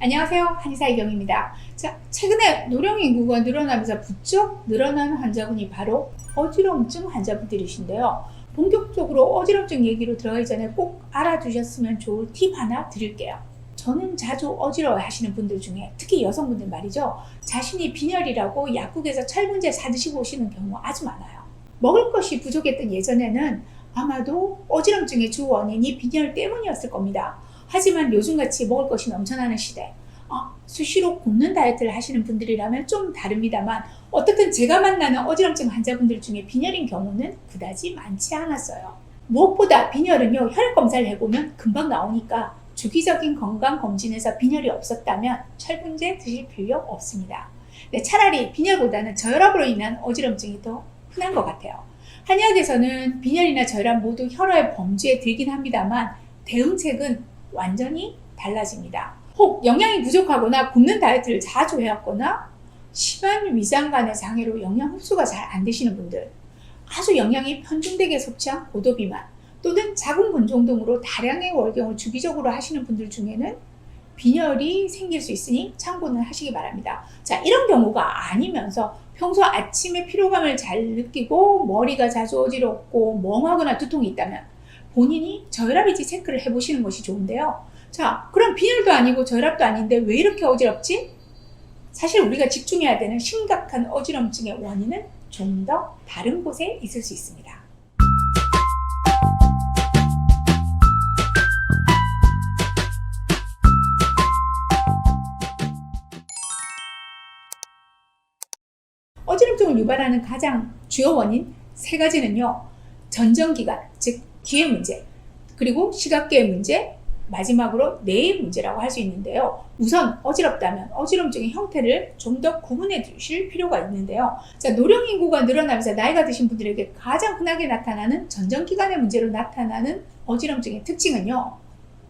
안녕하세요. 한의사 이경입니다. 자, 최근에 노령 인구가 늘어나면서 부쩍 늘어나는 환자분이 바로 어지럼증 환자분들이신데요. 본격적으로 어지럼증 얘기로 들어가기 전에 꼭 알아두셨으면 좋을 팁 하나 드릴게요. 저는 자주 어지러워 하시는 분들 중에 특히 여성분들 말이죠. 자신이 빈혈이라고 약국에서 철분제 사드시고 오시는 경우 아주 많아요. 먹을 것이 부족했던 예전에는 아마도 어지럼증의 주 원인이 빈혈 때문이었을 겁니다. 하지만 요즘같이 먹을 것이 넘쳐나는 시대, 수시로 굶는 다이어트를 하시는 분들이라면 좀 다릅니다만 어떻든 제가 만나는 어지럼증 환자분들 중에 빈혈인 경우는 그다지 많지 않았어요. 무엇보다 빈혈은요, 혈액 검사를 해보면 금방 나오니까 주기적인 건강검진에서 빈혈이 없었다면 철분제 드실 필요 없습니다. 네, 차라리 빈혈보다는 저혈압으로 인한 어지럼증이 더 흔한 것 같아요. 한의학에서는 빈혈이나 저혈압 모두 혈압의 범주에 들긴 합니다만 대응책은 완전히 달라집니다. 혹 영양이 부족하거나 굶는 다이어트를 자주 해왔거나 심한 위장관의 장애로 영양 흡수가 잘 안 되시는 분들, 아주 영양이 편중되게 섭취한 고도비만 또는 작은 근종 등으로 다량의 월경을 주기적으로 하시는 분들 중에는 빈혈이 생길 수 있으니 참고는 하시기 바랍니다. 자, 이런 경우가 아니면서 평소 아침에 피로감을 잘 느끼고 머리가 자주 어지럽고 멍하거나 두통이 있다면 본인이 저혈압인지 체크를 해보시는 것이 좋은데요. 자, 그럼 빈혈도 아니고 저혈압도 아닌데 왜 이렇게 어지럽지? 사실 우리가 집중해야 되는 심각한 어지럼증의 원인은 좀 더 다른 곳에 있을 수 있습니다. 어지럼증을 유발하는 가장 주요 원인 세 가지는요. 전정기관, 즉 귀의 문제, 그리고 시각계의 문제, 마지막으로 뇌의 문제라고 할 수 있는데요. 우선 어지럽다면 어지럼증의 형태를 좀 더 구분해 두실 필요가 있는데요. 자, 노령 인구가 늘어나면서 나이가 드신 분들에게 가장 흔하게 나타나는 전정기관의 문제로 나타나는 어지럼증의 특징은요.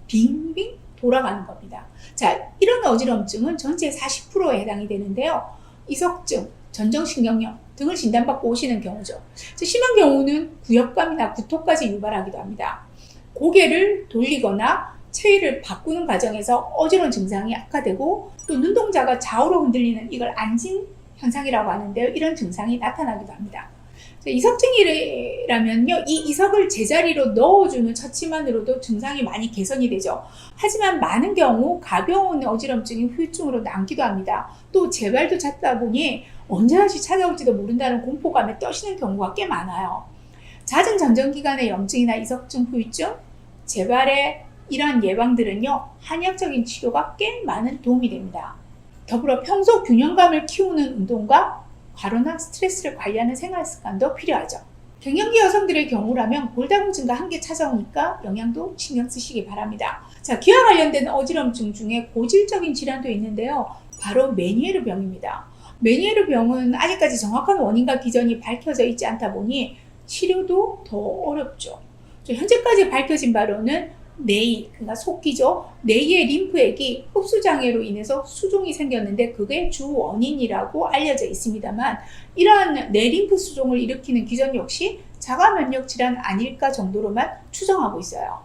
빙빙 돌아가는 겁니다. 자, 이런 어지럼증은 전체의 40%에 해당이 되는데요. 이석증, 전정신경염 등을 진단받고 오시는 경우죠. 심한 경우는 구역감이나 구토까지 유발하기도 합니다. 고개를 돌리거나 체위를 바꾸는 과정에서 어지러운 증상이 악화되고 또 눈동자가 좌우로 흔들리는 이걸 안진 현상이라고 하는데요. 이런 증상이 나타나기도 합니다. 이석증이라면요, 이 이석을 제자리로 넣어주는 처치만으로도 증상이 많이 개선이 되죠. 하지만 많은 경우 가벼운 어지럼증이 후유증으로 남기도 합니다. 또 재발도 잦다 보니 언제 다시 찾아올지도 모른다는 공포감에 떠시는 경우가 꽤 많아요. 잦은 전정기관의 염증이나 이석증 후유증, 재발의 이러한 예방들은요, 한의학적인 치료가 꽤 많은 도움이 됩니다. 더불어 평소 균형감을 키우는 운동과 과로나 스트레스를 관리하는 생활 습관도 필요하죠. 갱년기 여성들의 경우라면 골다공증과 함께 찾아오니까 영양도 신경 쓰시기 바랍니다. 자, 기와 관련된 어지럼증 중에 고질적인 질환도 있는데요. 바로 메니에르 병입니다. 메니에르 병은 아직까지 정확한 원인과 기전이 밝혀져 있지 않다 보니 치료도 더 어렵죠. 현재까지 밝혀진 바로는 뇌, 그러니까 속기죠. 뇌의 림프액이 흡수장애로 인해서 수종이 생겼는데 그게 주 원인이라고 알려져 있습니다만 이러한 뇌 림프 수종을 일으키는 기전 역시 자가 면역 질환 아닐까 정도로만 추정하고 있어요.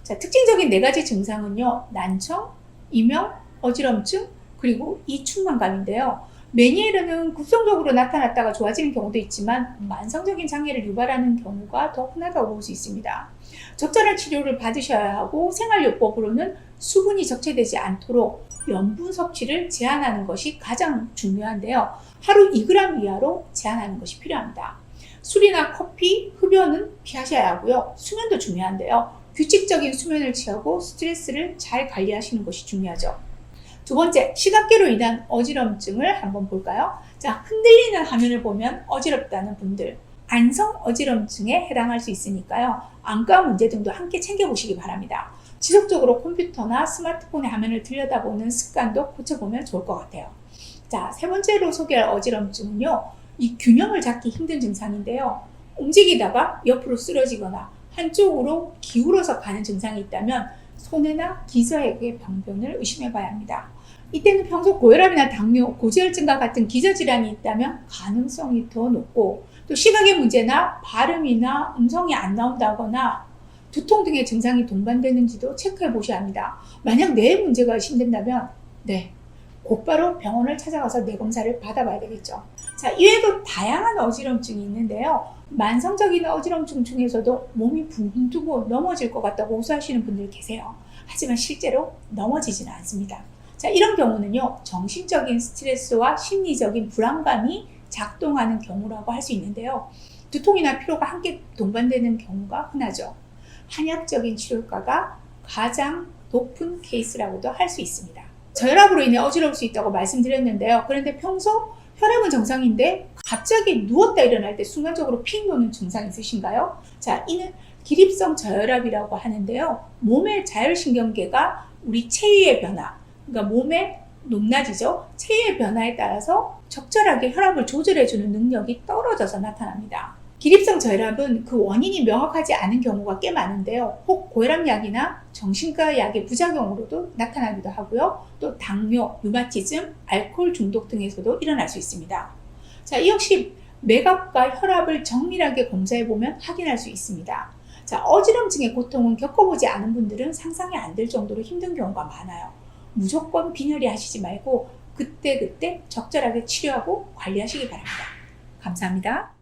자, 특징적인 네 가지 증상은요. 난청, 이명, 어지럼증, 그리고 이충만감인데요. 메니에르는 급성적으로 나타났다가 좋아지는 경우도 있지만 만성적인 장애를 유발하는 경우가 더 흔하다고 볼 수 있습니다. 적절한 치료를 받으셔야 하고 생활요법으로는 수분이 적체되지 않도록 염분 섭취를 제한하는 것이 가장 중요한데요. 하루 2g 이하로 제한하는 것이 필요합니다. 술이나 커피, 흡연은 피하셔야 하고요. 수면도 중요한데요. 규칙적인 수면을 취하고 스트레스를 잘 관리하시는 것이 중요하죠. 두 번째, 시각계로 인한 어지럼증을 한번 볼까요? 자, 흔들리는 화면을 보면 어지럽다는 분들, 안성 어지럼증에 해당할 수 있으니까요. 안과 문제 등도 함께 챙겨보시기 바랍니다. 지속적으로 컴퓨터나 스마트폰의 화면을 들여다보는 습관도 고쳐보면 좋을 것 같아요. 자, 세 번째로 소개할 어지럼증은요. 이 균형을 잡기 힘든 증상인데요. 움직이다가 옆으로 쓰러지거나 한쪽으로 기울어서 가는 증상이 있다면 소뇌나 기저핵의 병변을 의심해 봐야 합니다. 이때는 평소 고혈압이나 당뇨, 고지혈증과 같은 기저질환이 있다면 가능성이 더 높고 또 시각의 문제나 발음이나 음성이 안 나온다거나 두통 등의 증상이 동반되는지도 체크해 보셔야 합니다. 만약 뇌에 문제가 의심된다면 네, 곧바로 병원을 찾아가서 뇌검사를 받아봐야 되겠죠. 자, 이외에도 다양한 어지럼증이 있는데요. 만성적인 어지럼증 중에서도 몸이 붕 뜨고 넘어질 것 같다고 호소하시는 분들 계세요. 하지만 실제로 넘어지지는 않습니다. 자, 이런 경우는요, 정신적인 스트레스와 심리적인 불안감이 작동하는 경우라고 할 수 있는데요. 두통이나 피로가 함께 동반되는 경우가 흔하죠. 한약적인 치료효과가 가장 높은 케이스라고도 할 수 있습니다. 저혈압으로 인해 어지러울 수 있다고 말씀드렸는데요. 그런데 평소 혈압은 정상인데 갑자기 누웠다 일어날 때 순간적으로 핑 도는 증상 있으신가요? 자, 이는 기립성 저혈압이라고 하는데요. 몸의 자율신경계가 우리 체위의 변화, 그러니까 몸의 높낮이죠. 체위의 변화에 따라서 적절하게 혈압을 조절해주는 능력이 떨어져서 나타납니다. 기립성 저혈압은 그 원인이 명확하지 않은 경우가 꽤 많은데요. 혹 고혈압약이나 정신과 약의 부작용으로도 나타나기도 하고요. 또 당뇨, 류마티즘, 알코올 중독 등에서도 일어날 수 있습니다. 자, 이 역시 맥압과 혈압을 정밀하게 검사해보면 확인할 수 있습니다. 자, 어지럼증의 고통은 겪어보지 않은 분들은 상상이 안 될 정도로 힘든 경우가 많아요. 무조건 빈혈이 하시지 말고 그때그때 적절하게 치료하고 관리하시기 바랍니다. 감사합니다.